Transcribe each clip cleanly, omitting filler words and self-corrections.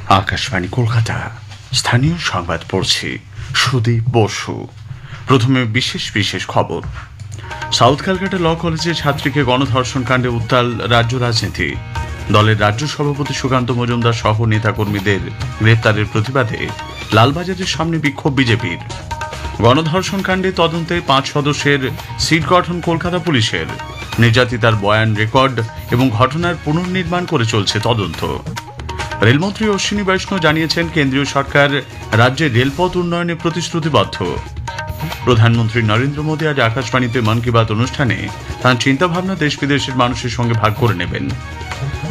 আকাশবাণী কলকাতা স্থানীয় সংবাদ পড়ছি সুদীপ বসু। প্রথমে বিশেষ বিশেষ খবর। সাউথ ক্যালকাটা ল কলেজের ছাত্রীকে গণধর্ষণ কাণ্ডে উত্তাল রাজ্য রাজনীতি। দলের রাজ্য সভাপতি সুকান্ত মজুমদার সহ নেতাকর্মীদের গ্রেপ্তারের প্রতিবাদে লালবাজারের সামনে বিক্ষোভ বিজেপির। গণধর্ষণ কাণ্ডে তদন্তে 5 সদস্যের সিট গঠন কলকাতা পুলিশের। নির্যাতিতার বয়ান রেকর্ড এবং ঘটনার পুনর্নির্মাণ করে চলছে তদন্ত। রেলমন্ত্রী অশ্বিনী বৈষ্ণব জানিয়েছেন, কেন্দ্রীয় সরকার রাজ্যে রেলপথ উন্নয়নে প্রতিশ্রুতিবদ্ধ। প্রধানমন্ত্রী নরেন্দ্র মোদী আজ আকাশবাণীতে মন কি বাত অনুষ্ঠানে তাঁর চিন্তাভাবনা দেশ বিদেশের মানুষের সঙ্গে ভাগ করে নেবেন।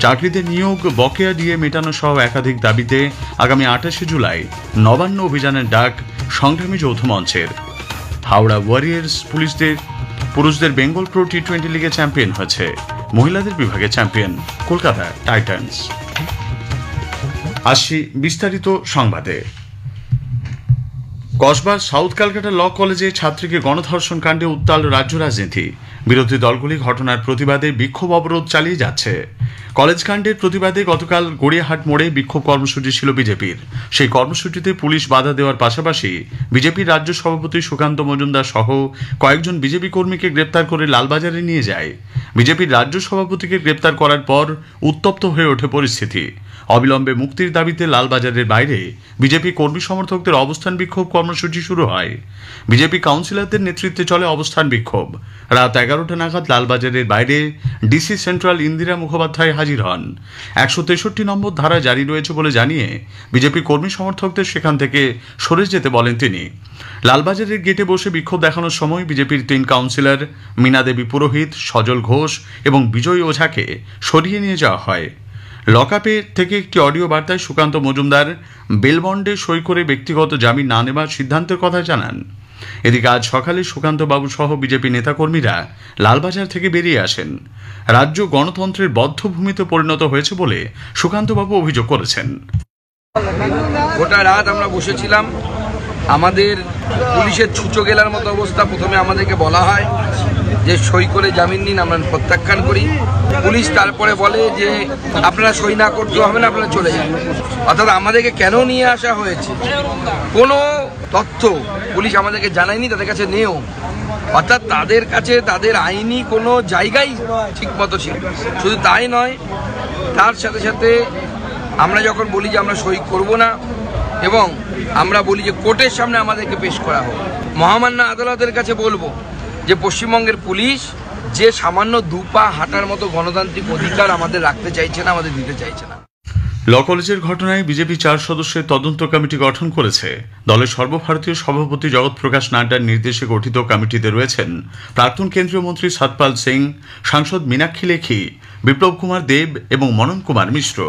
চাকরিতে নিয়োগ বকেয়া দিয়ে মেটানো সহ একাধিক দাবিতে আগামী 28 জুলাই নবান্ন অভিযানের ডাক সংগ্রামী যৌথ মঞ্চের। হাওড়া ওয়ারিয়র্স পুরুষদের বেঙ্গল প্রো টি20 লিগে চ্যাম্পিয়ন হয়েছে। মহিলাদের বিভাগে চ্যাম্পিয়ন কলকাতা টাইটান্স। আসি বিস্তারিত সংবাদে। কসবার সাউথ ক্যালকাটা ল কলেজে ছাত্রীকে গণধর্ষণ কাণ্ডে উত্তাল রাজ্য রাজনীতি। বিরোধী দলগুলি ঘটনার প্রতিবাদে বিক্ষোভ অবরোধ চালিয়ে যাচ্ছে। কলেজ কাণ্ডের প্রতিবাদে গতকাল গড়িয়াহাট মোড়ে বিক্ষোভ কর্মসূচি ছিল বিজেপির। সেই কর্মসূচিতে পুলিশ বাধা দেওয়ার পাশাপাশি বিজেপির রাজ্য সভাপতি সুকান্ত মজুমদার সহ কয়েকজন বিজেপি কর্মীকে গ্রেপ্তার করে লালবাজারে নিয়ে যায়। বিজেপির রাজ্য সভাপতিকে গ্রেপ্তার করার পর উত্তপ্ত হয়ে ওঠে পরিস্থিতি। অবিলম্বে মুক্তির দাবিতে লালবাজারের বাইরে বিজেপি কর্মী সমর্থকদের অবস্থান বিক্ষোভ কর্মসূচি শুরু হয়। বিজেপি কাউন্সিলরদের নেতৃত্বে চলে অবস্থান বিক্ষোভ। রাত 11টা নাগাদ লালবাজারের বাইরে ডিসি সেন্ট্রাল ইন্দিরা মুখোপাধ্যায় হাজির হন। 163 নম্বর ধারা জারি রয়েছে বলে জানিয়ে বিজেপি কর্মী সমর্থকদের সেখান থেকে সরে যেতে বলেন তিনি। লালবাজারের গেটে বসে বিক্ষোভ দেখানোর সময় বিজেপির 3 কাউন্সিলর মীনা দেবী পুরোহিত, সজল ঘোষ এবং বিজয় ওঝাকে সরিয়ে নিয়ে যাওয়া হয়। লকআপে থেকে একটি অডিও বার্তায় সুকান্ত মজুমদার বেলবন্ডে সই করে ব্যক্তিগত জামিন না নেওয়ার সিদ্ধান্তের কথা জানান। এদিকে আজ সকালে সুকান্ত বাবু সহ বিজেপি নেতাকর্মীরা লালবাজার থেকে বেরিয়ে আসেন। রাজ্য গণতন্ত্রের বদ্ধভূমিতে পরিণত হয়েছে বলে সুকান্ত বাবু অভিযোগ করেছেন। গোটা রাত আমরা বসেছিলাম। আমাদের পুলিশের ছুঁচো গেলার মতো অবস্থা। প্রথমে আমাদেরকে বলা হয় যে সই করে জামিন নিন, আমরা প্রত্যাখ্যান করি। পুলিশ তারপরে বলে যে আপনারা সই না করতে হবে না, আপনারা চলে যান। অর্থাৎ আমাদেরকে কেন নিয়ে আসা হয়েছে কোনো তথ্য পুলিশ আমাদেরকে জানায়নি, তাদের কাছে নেও। অর্থাৎ তাদের কাছে তাদের আইনি কোনো জায়গাই ঠিক মতো ছিল। শুধু তাই নয়, তার সাথে সাথে আমরা যখন বলি যে আমরা সই করব না এবং আমরা বলি যে কোর্টের সামনে আমাদেরকে পেশ করা হোক, মহামান্য আদালতের কাছে বলবো যে পশ্চিমবঙ্গের পুলিশ যে সামান্য 2 পা হাঁটার মতো গণতান্ত্রিক অধিকার আমাদের রাখতে চাইছে না, আমাদের দিতে চাইছে না। ল কলেজের ঘটনায় বিজেপি 4 সদস্যের তদন্ত কমিটি গঠন করেছে। দলের সর্বভারতীয় সভাপতি জগৎ প্রকাশ নাড্ডার নির্দেশে গঠিত কমিটিতে রয়েছেন প্রাক্তন কেন্দ্রীয় মন্ত্রী সতপাল সিং, সাংসদ মীনাক্ষী লেখি, বিপ্লব কুমার দেব এবং মনন কুমার মিশ্র।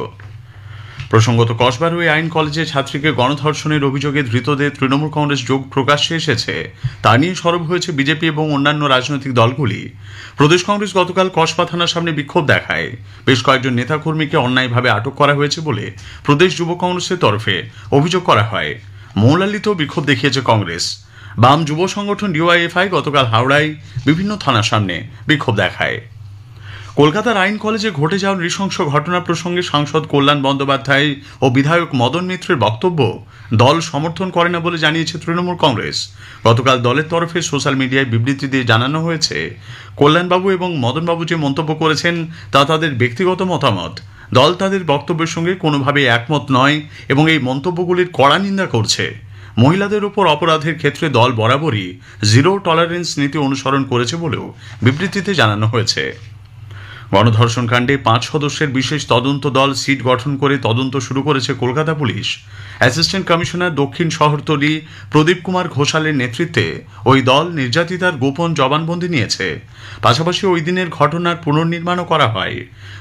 প্রসঙ্গত, কসবার ওই আইন কলেজে ছাত্রীকে গণধর্ষণের অভিযোগে ধৃতদের তৃণমূল কংগ্রেস যোগ প্রকাশ্যে এসেছে। তা নিয়ে সরব হয়েছে বিজেপি এবং অন্যান্য রাজনৈতিক দলগুলি। প্রদেশ কংগ্রেস গতকাল কসবা থানার সামনে বিক্ষোভ দেখায়। বেশ কয়েকজন নেতাকর্মীকে অন্যায়ভাবে আটক করা হয়েছে বলে প্রদেশ যুব কংগ্রেসের তরফে অভিযোগ করা হয়। মৌলালিতেও বিক্ষোভ দেখিয়েছে কংগ্রেস। বাম যুব সংগঠন ডিওয়াইএফআই গতকাল হাওড়ায় বিভিন্ন থানার সামনে বিক্ষোভ দেখায়। কলকাতার আইন কলেজে ঘটে যাওয়া নৃশংস ঘটনা প্রসঙ্গে সাংসদ কল্যাণ বন্দ্যোপাধ্যায় ও বিধায়ক মদন মিত্রের বক্তব্য দল সমর্থন করে না বলে জানিয়েছে তৃণমূল কংগ্রেস। গতকাল দলের তরফে সোশ্যাল মিডিয়ায় বিবৃতি দিয়ে জানানো হয়েছে, কল্যাণবাবু এবং মদনবাবু যে মন্তব্য করেছেন তা তাদের ব্যক্তিগত মতামত। দল তাদের বক্তব্যের সঙ্গে কোনোভাবেই একমত নয় এবং এই মন্তব্যগুলির কড়া নিন্দা করছে। মহিলাদের উপর অপরাধের ক্ষেত্রে দল বরাবরই 0 টলারেন্স নীতি অনুসরণ করেছে বলেও বিবৃতিতে জানানো হয়েছে। গণধর্ষণ কাণ্ডে 5 সদস্যের বিশেষ তদন্ত দল সিট গঠন করে তদন্ত শুরু করেছে কলকাতা পুলিশ। অ্যাসিস্ট্যান্ট কমিশনার দক্ষিণ শহরতলি প্রদীপ কুমার ঘোষালের নেতৃত্বে ওই দল নির্যাতিতার গোপন জবানবন্দি নিয়েছে। পাশাপাশি ওই দিনের ঘটনার পুনর্নির্মাণও করা হয়।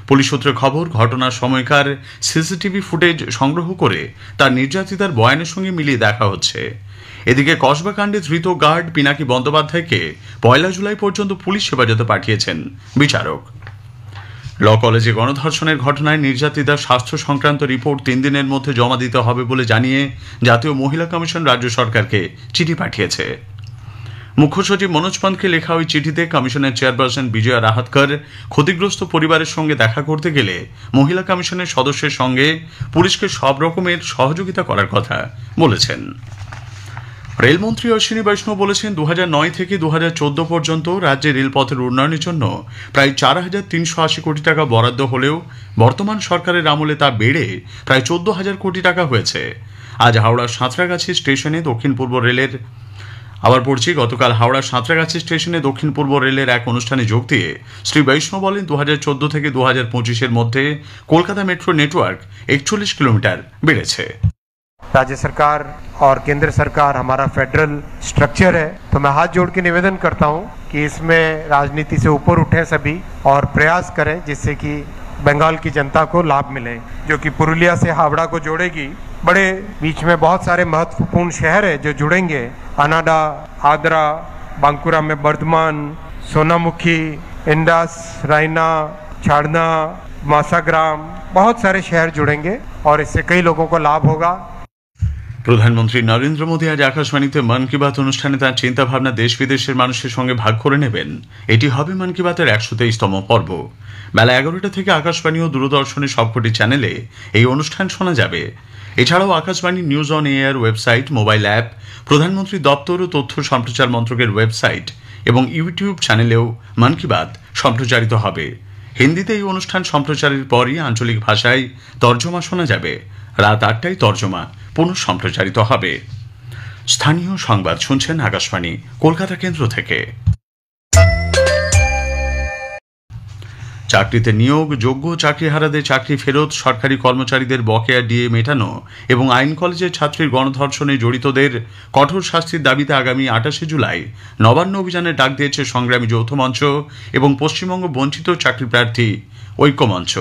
পুলিশ সূত্রে খবর, ঘটনার সময়কার সিসিটিভি ফুটেজ সংগ্রহ করে তার নির্যাতিতার বয়ানের সঙ্গে মিলিয়ে দেখা হচ্ছে। এদিকে কসবা কাণ্ডে ধৃত গার্ড পিনাকি বন্দ্যোপাধ্যায়কে 1 জুলাই পর্যন্ত পুলিশ হেফাজতে পাঠিয়েছেন বিচারক। ল কলেজে গণধর্ষণের ঘটনায় নির্যাতিতার স্বাস্থ্য সংক্রান্ত রিপোর্ট 3 দিনের মধ্যে জমা দিতে হবে বলে জানিয়ে জাতীয় মহিলা কমিশন রাজ্য সরকারকে চিঠি পাঠিয়েছে। মুখ্য সচিব মনোজ পান্তকে লেখা ওই চিঠিতে কমিশনের চেয়ারপারসন বিজয়া রাহাতকর ক্ষতিগ্রস্ত পরিবারের সঙ্গে দেখা করতে গেলে মহিলা কমিশনের সদস্যের সঙ্গে পুলিশকে সব রকমের সহযোগিতা করার কথা বলেছেন। রেলমন্ত্রী অশ্বিনী বৈষ্ণব বলেছেন 2009 থেকে 2014 পর্যন্ত রাজ্যে রেলপথের উন্নয়নের জন্য প্রায় 4,380 কোটি টাকা বরাদ্দ হলেও বর্তমান সরকারের আমলে তা বেড়ে প্রায় 14,000 কোটি টাকা হয়েছে। আজ হাওড়ার সাঁতরাগাছি স্টেশনে দক্ষিণ পূর্ব রেলের গতকাল হাওড়ার সাঁতরাগাছি স্টেশনে দক্ষিণ পূর্ব রেলের এক অনুষ্ঠানে যোগ দিয়ে শ্রী বৈষ্ণব বলেন 2014 থেকে 2025-এর মধ্যে কলকাতা মেট্রো নেটওয়ার্ক 41 किलोमीटर বেড়েছে। राज्य सरकार और केंद्र सरकार हमारा फेडरल स्ट्रक्चर है, तो मैं हाथ जोड़ के निवेदन करता हूं कि इसमें राजनीति से ऊपर उठें सभी और प्रयास करें जिससे कि बंगाल की जनता को लाभ मिले, जो कि पुरुलिया से हावड़ा को जोड़ेगी। बड़े बीच में बहुत सारे महत्वपूर्ण शहर है जो जुड़ेंगे, अनाडा, आद्रा, बांकुरा में बर्धमान, सोनामुखी, इंडस, रायना, छाड़ना, मासाग्राम, बहुत सारे शहर जुड़ेंगे और इससे कई लोगों को लाभ होगा। প্রধানমন্ত্রী নরেন্দ্র মোদী আজ আকাশবাণীতে মন কি বাত অনুষ্ঠানে তাঁর চিন্তাভাবনা দেশ বিদেশের মানুষের সঙ্গে ভাগ করে নেবেন। এটি হবে মন কি বাতের 123তম পর্ব। বেলা 11টা থেকে আকাশবাণী ও দূরদর্শনের সবকটি চ্যানেলে এই অনুষ্ঠান শোনা যাবে। এছাড়াও Akashvani news on air website, mobile app, প্রধানমন্ত্রী দপ্তর ও তথ্য সম্প্রচার মন্ত্রকের ওয়েবসাইট এবং ইউটিউব চ্যানেলেও মন কি বাত সম্প্রচারিত হবে। হিন্দিতে এই অনুষ্ঠান সম্প্রচারের পরই আঞ্চলিক ভাষায় তর্জমা শোনা যাবে। রাত 8টায় তর্জমা পুনঃ সম্প্রচারিত হবে। স্থানীয় সংবাদ শুনছেন আকাশবাণী কলকাতা কেন্দ্র থেকে। চাকরিতে নিয়োগ, যোগ্য চাকরিহারাদের চাকরি ফেরত, সরকারি কর্মচারীদের বকেয়া ডিএ মেটানো এবং আইন কলেজের ছাত্রীর গণধর্ষণে জড়িতদের কঠোর শাস্তির দাবিতে আগামী 28 জুলাই নবান্ন অভিযানের ডাক দিয়েছে সংগ্রামী যৌথ মঞ্চ এবং পশ্চিমবঙ্গ বঞ্চিত চাকরি প্রার্থী ঐক্যমঞ্চ।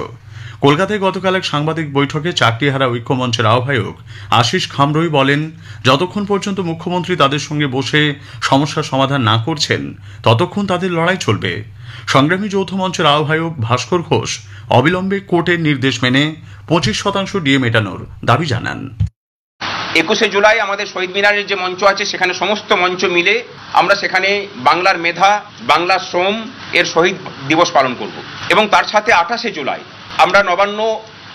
কলকাতায় গতকাল এক সাংবাদিক বৈঠকে চাকরিহারা ঐক্যমঞ্চের আহ্বায়ক আশিস খামরুই বলেন, যতক্ষণ পর্যন্ত মুখ্যমন্ত্রী তাদের সঙ্গে বসে সমস্যার সমাধান না করছেন ততক্ষণ তাদের লড়াই চলবে। সংগ্রামী যৌথ মঞ্চের আহ্বায়ক ভাস্কর ঘোষ অবিলম্বে কোর্টের নির্দেশ মেনে 25% ডিএ মেটানোর দাবি জানান। 21 জুলাই আমাদের শহীদ মিনারের যে মঞ্চ আছে সেখানে সমস্ত মঞ্চ মিলে আমরা সেখানে বাংলার মেধা, বাংলার শ্রম এর শহীদ দিবস পালন করব এবং তার সাথে 28 জুলাই আমরা নবান্ন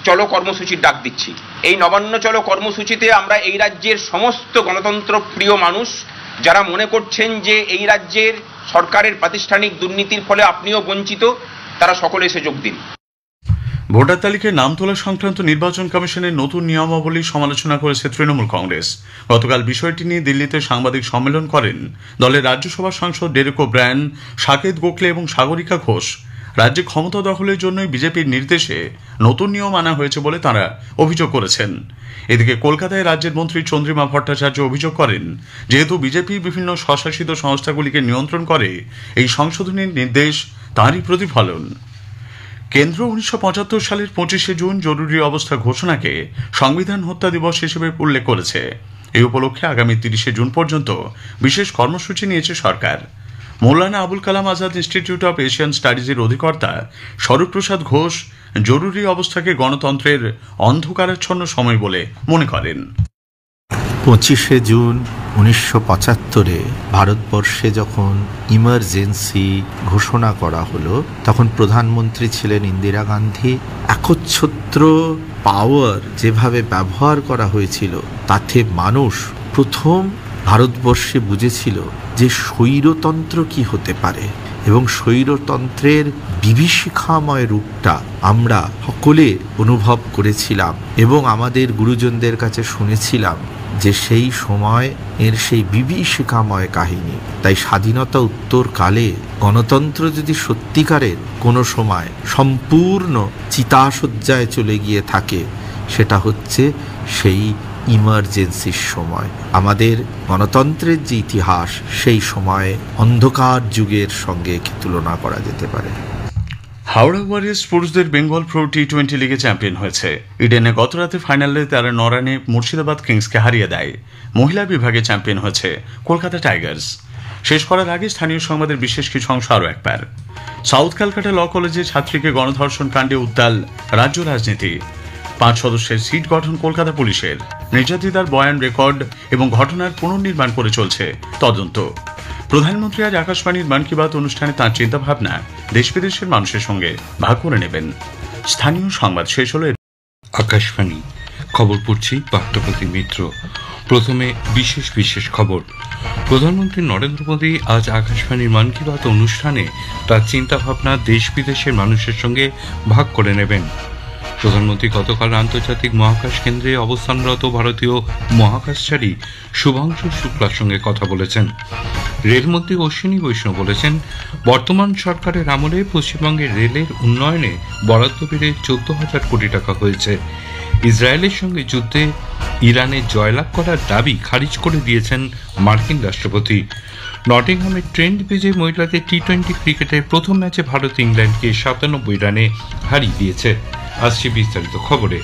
চলো কর্মসূচির ডাক দিচ্ছি। এই নবান্ন চলো কর্মসূচিতে আমরা এই রাজ্যের সমস্ত গণতন্ত্র প্রিয় মানুষ যারা মনে করছেন যে এই রাজ্যের সরকারের প্রাতিষ্ঠানিক দুর্নীতির ফলে আপনিও বঞ্চিত, তারা সকলে এসে যোগ দিন। ভোটার তালিকায় নাম তোলা সংক্রান্ত নির্বাচন কমিশনের নতুন নিয়মাবলীর সমালোচনা করেছে তৃণমূল কংগ্রেস। গতকাল বিষয়টি নিয়ে দিল্লিতে সাংবাদিক সম্মেলন করেন দলের রাজ্যসভা সাংসদ ডেরেক ওব্রায়ান, সাকেত গোখলে এবং সাগরিকা ঘোষ। রাজ্যে ক্ষমতা দখলের জন্যই বিজেপির নির্দেশে নতুন নিয়ম আনা হয়েছে বলে তাঁরা অভিযোগ করেছেন। এদিকে কলকাতায় রাজ্যের মন্ত্রী চন্দ্রিমা ভট্টাচার্য অভিযোগ করেন, যেহেতু বিজেপি বিভিন্ন স্বশাসিত সংস্থাগুলিকে নিয়ন্ত্রণ করে, এই সংশোধনীর নির্দেশ তাঁরই প্রতিফলন। কেন্দ্র 1975 সালের 25 জুন জরুরি অবস্থা ঘোষণাকে সংবিধান হত্যা দিবস হিসেবে উল্লেখ করেছে। এই উপলক্ষে আগামী 30 জুন পর্যন্ত বিশেষ কর্মসূচি নিয়েছে সরকার। Maulana Abul Kalam Azad institute of Asian স্টাডিজের অধিকর্তা স্বরূপ প্রসাদ ঘোষ জরুরি অবস্থাকে গণতন্ত্রের অন্ধকারাচ্ছন্ন সময় বলে মনে করেন। 25 জুন 1975-এ ভারতবর্ষে যখন ইমার্জেন্সি ঘোষণা করা হলো, তখন প্রধানমন্ত্রী ছিলেন ইন্দিরা গান্ধী। একচ্ছত্র পাওয়ার যেভাবে ব্যবহার করা হয়েছিল, তাতে মানুষ প্রথম ভারতবর্ষে বুঝেছিল যে স্বৈরতন্ত্র কি হতে পারে এবং স্বৈরতন্ত্রের বিভীষিকাময় রূপটা আমরা সকলে অনুভব করেছিলাম এবং আমাদের গুরুজনদের কাছে শুনেছিলাম যে সেই সময় এর সেই বিভীষিকাময় কাহিনী। তাই স্বাধীনতা উত্তরকালে গণতন্ত্র যদি সত্যিকারের কোনো সময় সম্পূর্ণ চিতাশয্যায় চলে গিয়ে থাকে, সেটা হচ্ছে সেই ইমার্জেন্সির সময়। আমাদের গণতন্ত্রের যে ইতিহাস, সেই সময়ে অন্ধকার যুগের সঙ্গে তুলনা করা যেতে পারে। হাওড়া ওয়ারিয়র্স পুরুষদের বেঙ্গল প্রো টি20 লিগে চ্যাম্পিয়ন হয়েছে। ইডেনে গতরাতে ফাইনালে তারা 9 রানে মুর্শিদাবাদ কিংসকে হারিয়ে দেয়। মহিলা বিভাগে চ্যাম্পিয়ন হয়েছে কলকাতা টাইগার্স। শেষ করার আগে স্থানীয় সংবাদের বিশেষ কিছু অংশ আরও একবার। সাউথ ক্যালকাটা ল কলেজে ছাত্রীকে গণধর্ষণ কাণ্ডে উত্তাল রাজ্য রাজনীতি। 5 সদস্যের সিট গঠন কলকাতা পুলিশের। নির্যাতিতার বয়ান রেকর্ড এবং ঘটনার পুনর্নির্মাণ করে চলছে তদন্ত। প্রধানমন্ত্রী আজ আকাশবাণীর মন কি বাত অনুষ্ঠানে তাঁর চিন্তাভাবনা দেশ বিদেশের মানুষের সঙ্গে ভাগ করে নেবেন। স্থানীয় সংবাদ শেষ হলে আকাশবাণী খবর পড়ছি পার্থপতি মিত্র। প্রথমে বিশেষ খবর। প্রধানমন্ত্রী নরেন্দ্র মোদী আজ আকাশবাণীর মন কি বাত অনুষ্ঠানে তার চিন্তাভাবনা দেশ বিদেশের মানুষের সঙ্গে ভাগ করে নেবেন। প্রধানমন্ত্রী গতকাল আন্তর্জাতিক মহাকাশ কেন্দ্রে অবস্থানরত ভারতীয় মহাকাশচারী শুভাংশু শুক্লার সঙ্গে কথা বলেছেন। রেলমন্ত্রী অশ্বিনী বৈষ্ণব বলেছেন, বর্তমান সরকারের আমলে পশ্চিমবঙ্গের রেলের উন্নয়নে বরাদ্দ বেড়ে 14,000 কোটি টাকা হয়েছে। ইসরায়েলের সঙ্গে যুদ্ধে ইরানের জয়লাভ করার দাবি খারিজ করে দিয়েছেন মার্কিন রাষ্ট্রপতি। নটিংহামের ট্রেন্ট ব্রিজে মহিলাদের টি-20 ক্রিকেটের প্রথম ম্যাচে ভারত ইংল্যান্ডকে 97 রানে হারিয়ে দিয়েছে। আসছে বিস্তারিত খবরে।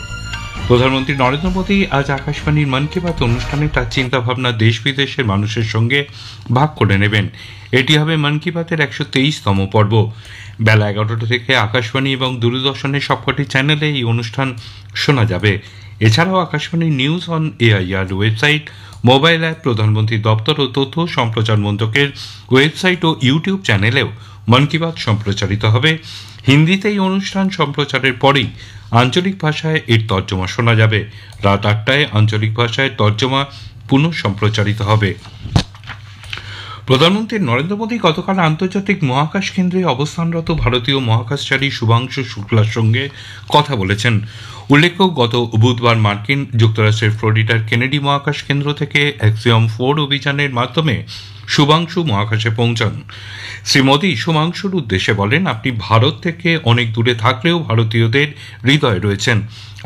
প্রধানমন্ত্রী নরেন্দ্র মোদী আজ আকাশবাণীর মন কি বাত অনুষ্ঠানে তার চিন্তাভাবনা দেশ বিদেশের মানুষের সঙ্গে ভাগ করে নেবেন। এটি হবে মন কি বাতের 123তম পর্ব। বেলা 11টা থেকে আকাশবাণী এবং দূরদর্শনের সবকটি চ্যানেলে এই অনুষ্ঠান শোনা যাবে। এছাড়াও Akashvani news on AIR website, mobile app, প্রধানমন্ত্রী দপ্তর ও তথ্য সম্প্রচার মন্ত্রকের ওয়েবসাইট ও ইউটিউব চ্যানেলেও মন কি বাত সম্প্রচারিত হবে। হিন্দিতে এই অনুষ্ঠান সম্প্রচারের পরেই আঞ্চলিক ভাষায় এর তর্জমা শোনা যাবে। রাত 8টায় আঞ্চলিক ভাষায় তর্জমা পুনঃ সম্প্রচারিত হবে। প্রধানমন্ত্রী নরেন্দ্র মোদী গতকাল আন্তর্জাতিক মহাকাশ কেন্দ্রে অবস্থানরত ভারতীয় মহাকাশচারী শুভাংশু শুক্লার সঙ্গে কথা বলেছেন। উল্লেখ্য, গত বুধবার মার্কিন যুক্তরাষ্ট্রের ফ্লোরিডার কেনেডি মহাকাশ কেন্দ্র থেকে অ্যাক্সিয়ম 4 অভিযানের মাধ্যমে শুভাংশু মহাকাশে পৌঁছান। শ্রী মোদী শুভাংশুর উদ্দেশ্যে বলেন, আপনি ভারত থেকে অনেক দূরে থাকলেও ভারতীয়দের হৃদয়ে রয়েছেন।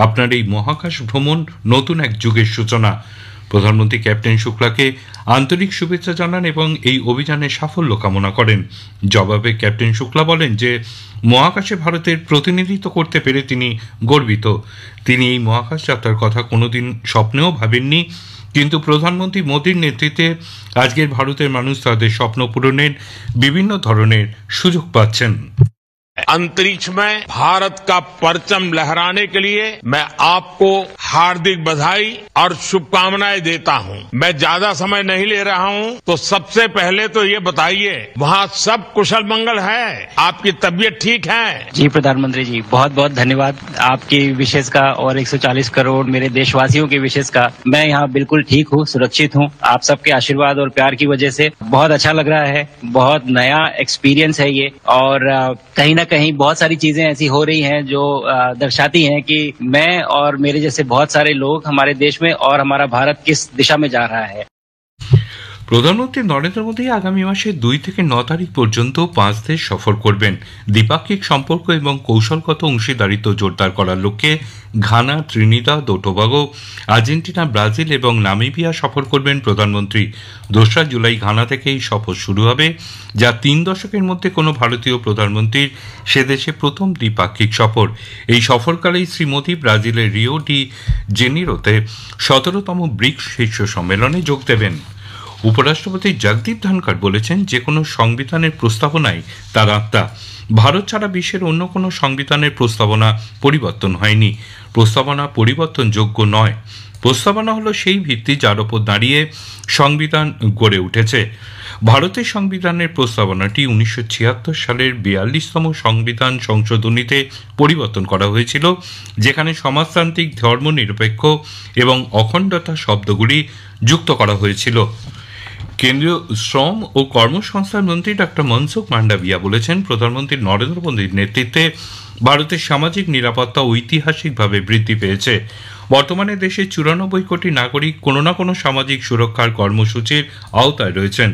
আপনার এই মহাকাশ ভ্রমণ নতুন এক যুগের সূচনা। প্রধানমন্ত্রী ক্যাপ্টেন শুক্লাকে আন্তরিক শুভেচ্ছা জানান এবং এই অভিযানের সাফল্য কামনা করেন। জবাবে ক্যাপ্টেন শুক্লা বলেন যে মহাকাশে ভারতের প্রতিনিধিত্ব করতে পেরে তিনি গর্বিত। তিনি এই মহাকাশ যাত্রার কথা কোনোদিন স্বপ্নেও ভাবেননি, কিন্তু প্রধানমন্ত্রী মোদীর নেতৃত্বে আজকের ভারতের মানুষ তাদের স্বপ্ন পূরণের বিভিন্ন ধরনের সুযোগ পাচ্ছেন। अंतरिक्ष में भारत का परचम लहराने के लिए मैं आपको हार्दिक बधाई और शुभकामनाएं देता हूं। मैं ज्यादा समय नहीं ले रहा हूं, तो सबसे पहले तो ये बताइए वहां सब कुशल मंगल है, आपकी तबीयत ठीक है? जी प्रधानमंत्री जी, बहुत बहुत धन्यवाद आपकी विशेष का और 140 करोड़ मेरे देशवासियों की विशेष का। मैं यहाँ बिल्कुल ठीक हूँ, सुरक्षित हूँ। आप सबके आशीर्वाद और प्यार की वजह से बहुत अच्छा लग रहा है। बहुत नया एक्सपीरियंस है ये, और कहीं न कहीं बहुत सारी चीजें ऐसी हो रही हैं जो दर्शाती हैं कि मैं और मेरे जैसे बहुत सारे लोग हमारे देश में और हमारा भारत किस दिशा में जा रहा है। প্রধানমন্ত্রী নরেন্দ্র মোদী আগামী মাসে 2 থেকে 9 তারিখ পর্যন্ত 5 দেশ সফর করবেন। দ্বিপাক্ষিক সম্পর্ক এবং কৌশলগত অংশীদারিত্ব জোরদার করার লক্ষ্যে ঘানা, ত্রিনিদাদ ও টোবাগো, আর্জেন্টিনা, ব্রাজিল এবং নামিবিয়া সফর করবেন প্রধানমন্ত্রী। 2 জুলাই ঘানা থেকে এই সফর শুরু হবে, যা 3 দশকের মধ্যে কোনো ভারতীয় প্রধানমন্ত্রীর সে দেশে প্রথম দ্বিপাক্ষিক সফর। এই সফরকালেই শ্রী মোদী ব্রাজিলের রিও ডি জেনিরোতে 17তম ব্রিক্স শীর্ষ সম্মেলনে যোগ দেবেন। উপরাষ্ট্রপতি জগদীপ ধনখড় বলেছেন, যে কোনো সংবিধানের প্রস্তাবনাই তার আত্মা। ভারত ছাড়া বিশ্বের অন্য কোনো সংবিধানের প্রস্তাবনা পরিবর্তন হয়নি। প্রস্তাবনা পরিবর্তনযোগ্য নয়। প্রস্তাবনা হলো সেই ভিত্তি যার ওপর দাঁড়িয়ে সংবিধান গড়ে উঠেছে। ভারতের সংবিধানের প্রস্তাবনাটি 1976 সালের 42তম সংবিধান সংশোধনীতে পরিবর্তন করা হয়েছিল, যেখানে সমাজতান্ত্রিক, ধর্মনিরপেক্ষ এবং অখণ্ডতা শব্দগুলি যুক্ত করা হয়েছিল। কেন্দ্রীয় শ্রম ও কর্মসংস্থান মন্ত্রী ডক্টর মনসুখ মান্ডাভিয়া বলেছেন, প্রধানমন্ত্রী নরেন্দ্র মোদীর নেতৃত্বে ভারতের সামাজিক নিরাপত্তা ঐতিহাসিকভাবে বৃদ্ধি পেয়েছে। বর্তমানে দেশের 94 কোটি নাগরিক কোনো না কোনো সামাজিক সুরক্ষার কর্মসূচির আওতায় রয়েছেন।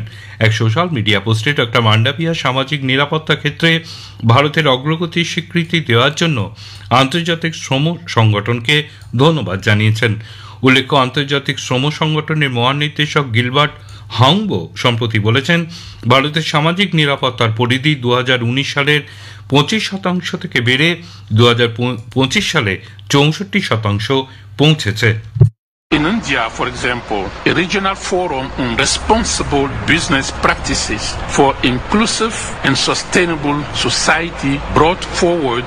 এক সোশ্যাল মিডিয়া পোস্টে ডক্টর মান্ডাভিয়া সামাজিক নিরাপত্তা ক্ষেত্রে ভারতের অগ্রগতির স্বীকৃতি দেওয়ার জন্য আন্তর্জাতিক শ্রম সংগঠনকে ধন্যবাদ জানিয়েছেন। উল্লেখ্য, আন্তর্জাতিক শ্রম সংগঠনের মহানির্দেশক গিলবার্ট হাংবো সম্প্রতি বলেছেন, ভারতের সামাজিক নিরাপত্তার পরিধি 2019 সালের 25% থেকে বেড়ে 2025 সালে 64% পৌঁছেছে। In India, for example, a regional forum on responsible business practices for inclusive and sustainable society brought forward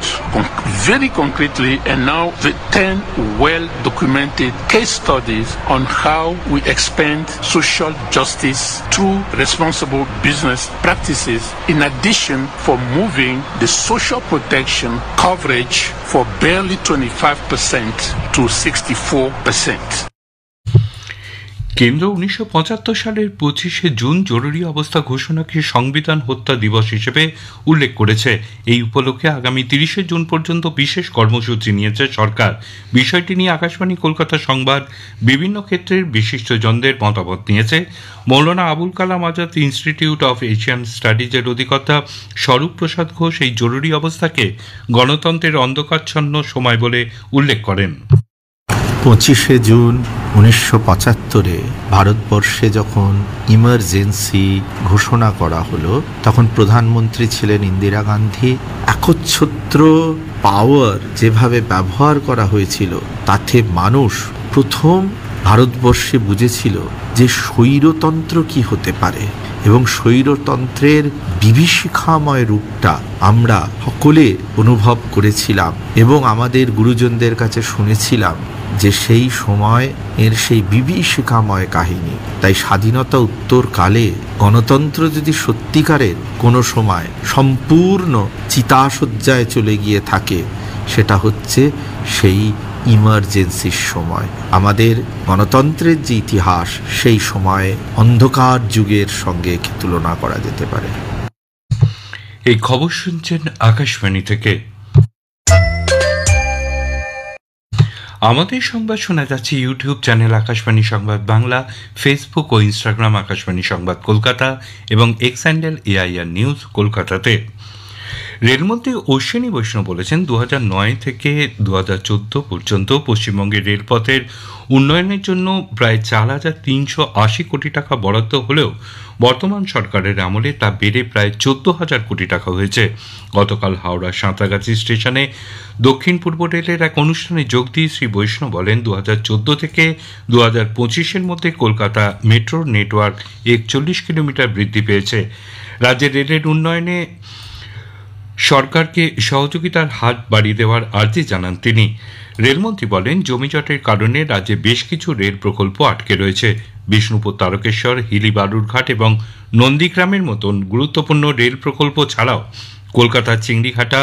very concretely and now the 10 well-documented case studies on how we expand social justice through responsible business practices, in addition for moving the social protection coverage for barely 25% to 64%. কেন্দ্র 1975 সালের 25শে June জরুরি অবস্থা ঘোষণাকে সংবিধান হত্যা দিবস হিসেবে উল্লেখ করেছে। এই উপলক্ষে আগামী 30শে জুন পর্যন্ত বিশেষ কর্মসূচি নিয়েছে সরকার। বিষয়টি নিয়ে আকাশবাণী কলকাতা সংবাদ বিভিন্ন ক্ষেত্রের বিশিষ্টজনদের মতামত নিয়েছে। Maulana Abul Kalam Azad institute of Asian স্টাডিজের অধিকর্তা স্বরূপ প্রসাদ ঘোষ এই জরুরি অবস্থাকে গণতন্ত্রের অন্ধকারচ্ছন্ন সময় বলে উল্লেখ করেন। 25শে জুন 1975 ভারতবর্ষে যখন ইমার্জেন্সি ঘোষণা করা হলো তখন প্রধানমন্ত্রী ছিলেন ইন্দিরা গান্ধী। একচ্ছত্র পাওয়ার যেভাবে ব্যবহার করা হয়েছিল তাতে মানুষ প্রথম ভারতবর্ষে বুঝেছিল যে স্বৈরতন্ত্র কি হতে পারে এবং স্বৈরতন্ত্রের বিভীষিকাময় রূপটা আমরা সকলে অনুভব করেছিলাম এবং আমাদের গুরুজনদের কাছে শুনেছিলাম যে সেই সময় এর সেই বিভীষিকাময় কাহিনী। তাই স্বাধীনতা উত্তরকালে গণতন্ত্র যদি সত্যিকারের কোনো সময় সম্পূর্ণ চিতাশয্যায় চলে গিয়ে থাকে সেটা হচ্ছে সেই ইমার্জেন্সির সময়। আমাদের গণতন্ত্রের যে ইতিহাস সেই সময়ে অন্ধকার যুগের সঙ্গে তুলনা করা যেতে পারে। এই খবর শুনছেন আকাশবাণী থেকে। আমাদের সংবাদ শোনা যাচ্ছে ইউটিউব চ্যানেল আকাশবাণী সংবাদ বাংলা, ফেসবুক ও ইনস্টাগ্রাম আকাশবাণী সংবাদ কলকাতা এবং এক্স হ্যান্ডেল এআইআর নিউজ কলকাতাতে। রেলমন্ত্রী অশ্বিনী বৈষ্ণব বলেছেন 2009 থেকে 2014 পর্যন্ত পশ্চিমবঙ্গের রেলপথের উন্নয়নের জন্য প্রায় 4,380 কোটি টাকা বরাদ্দ হলেও বর্তমান সরকারের আমলে তা বেড়ে প্রায় 14,000 কোটি টাকা হয়েছে। গতকাল হাওড়া সাঁতরাগাছি স্টেশনে দক্ষিণ পূর্ব রেলের এক অনুষ্ঠানে যোগ দিয়ে শ্রী বৈষ্ণব বলেন 2014 থেকে 2025-এর মধ্যে কলকাতা মেট্রোর নেটওয়ার্ক 41 কিলোমিটার বৃদ্ধি পেয়েছে। রাজ্যের রেলের উন্নয়নে সরকারকে সহযোগিতার হাত বাড়িয়ে দেওয়ার আর্জি জানান তিনি। রেলমন্ত্রী বলেন জমিজটের কারণে রাজ্যে বেশ কিছু রেল প্রকল্প আটকে রয়েছে। বিষ্ণুপুর তারকেশ্বর, হিলি বালুরঘাট এবং নন্দীগ্রামের মতন গুরুত্বপূর্ণ রেল প্রকল্প ছাড়াও কলকাতার চিংড়িঘাটা,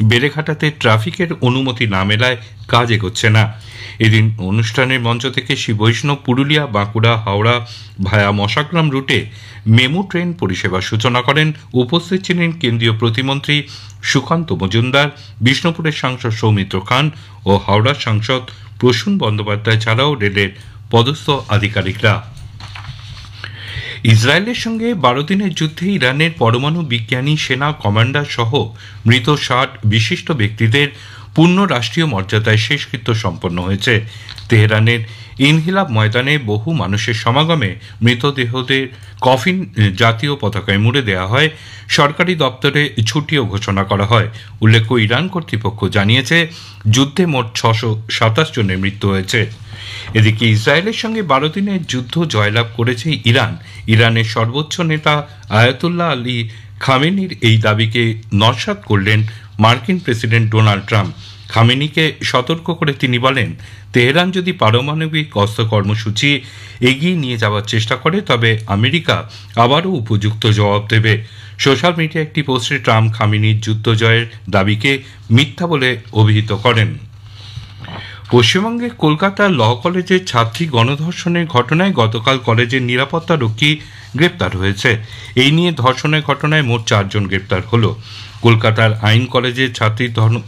বেলেঘাটাতে ট্রাফিকের অনুমতি না মেলায় কাজ এগোচ্ছে না। এদিন অনুষ্ঠানের মঞ্চ থেকে শ্রী বৈষ্ণব পুরুলিয়া, বাঁকুড়া, হাওড়া ভায়া মশাগ্রাম রুটে মেমু ট্রেন পরিষেবার সূচনা করেন। উপস্থিত ছিলেন কেন্দ্রীয় প্রতিমন্ত্রী সুকান্ত মজুমদার, বিষ্ণুপুরের সাংসদ সৌমিত্র খান ও হাওড়ার সাংসদ প্রসূন বন্দ্যোপাধ্যায় ছাড়াও রেলের পদস্থ আধিকারিকরা। ইসরায়েলের সঙ্গে 12 দিনের যুদ্ধে ইরানের পরমাণু বিজ্ঞানী, সেনা কমান্ডার সহ মৃত 60 বিশিষ্ট ব্যক্তিদের পূর্ণ রাষ্ট্রীয় মর্যাদায় শেষকৃত্য সম্পন্ন হয়েছে। তেহরানের ইনহিলাব ময়দানে বহু মানুষের সমাগমে মৃতদেহদের কফিন জাতীয় পতাকায় মুড়ে দেওয়া হয়। সরকারি দপ্তরে ছুটিও ঘোষণা করা হয়। উল্লেখ্য, ইরান কর্তৃপক্ষ জানিয়েছে যুদ্ধে মোট 627 জনের মৃত্যু হয়েছে। এদিকে ইসরায়েলের সঙ্গে 12 দিনের যুদ্ধ জয়লাভ করেছে ইরান। ইরানের সর্বোচ্চ নেতা আয়াতুল্লাহ আলী খামেনির এই দাবিকে নস্যাৎ করলেন মার্কিন প্রেসিডেন্ট ডোনাল্ড ট্রাম্প। খামেনিকে সতর্ক করে তিনি বলেন, তেহরান যদি পারমাণবিক অস্ত্র কর্মসূচি এগিয়ে নিয়ে যাওয়ার চেষ্টা করে তবে আমেরিকা আবারও উপযুক্ত জবাব দেবে। সোশ্যাল মিডিয়ায় একটি পোস্টে ট্রাম্প খামেনির যুদ্ধ জয়ের দাবিকে মিথ্যা বলে অভিহিত করেন। পশ্চিমবঙ্গে কলকাতার ল কলেজের ছাত্রী গণধর্ষণের ঘটনায় গতকাল কলেজের নিরাপত্তা রক্ষী গ্রেপ্তার হয়েছে। এই নিয়ে ধর্ষণের ঘটনায় মোট 4 জন গ্রেপ্তার হল। কলকাতার আইন কলেজের ছাত্রী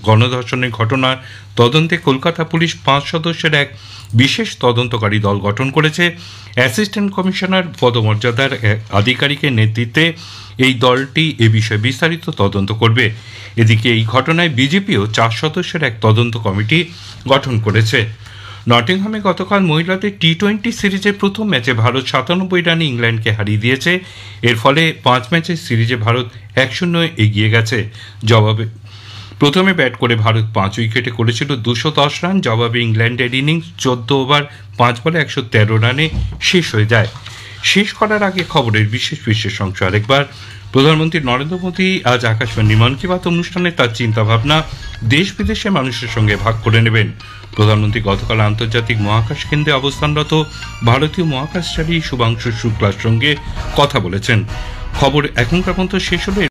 গণধর্ষণের ঘটনার তদন্তে কলকাতা পুলিশ 5 সদস্যের এক বিশেষ তদন্তকারী দল গঠন করেছে। অ্যাসিস্ট্যান্ট কমিশনার পদমর্যাদার আধিকারিকের নেতৃত্বে এই দলটি এ বিষয়ে বিস্তারিত তদন্ত করবে। এদিকে এই ঘটনায় বিজেপিও 4 সদস্যের এক তদন্ত কমিটি গঠন করেছে। নটিংহামে গতকাল মহিলাদের টি-20 সিরিজের প্রথম ম্যাচে ভারত 97 রানে ইংল্যান্ডকে হারিয়ে দিয়েছে। এর ফলে 5 ম্যাচের সিরিজে ভারত 1-0 এগিয়ে গেছে। জবাবে প্রথমে ব্যাট করে ভারত 5 উইকেটে করেছিল 210 রান। জবাবে ইংল্যান্ডের ইনিংস 14 ওভার 5 বলে 113 রানে শেষ হয়ে যায়। শেষ করার আগে খবরের বিশেষ অংশ আরেকবার। প্রধানমন্ত্রী নরেন্দ্র মোদী আজ আকাশবাণী মন কি বাত অনুষ্ঠানে তার চিন্তাভাবনা দেশ বিদেশের মানুষের সঙ্গে ভাগ করে নেবেন। প্রধানমন্ত্রী গতকাল আন্তর্জাতিক মহাকাশ কেন্দ্রে অবস্থানরত ভারতীয় মহাকাশচারী শুভাংশু শুক্লার সঙ্গে কথা বলেছেন। খবর এখনকার মতো শেষ হলে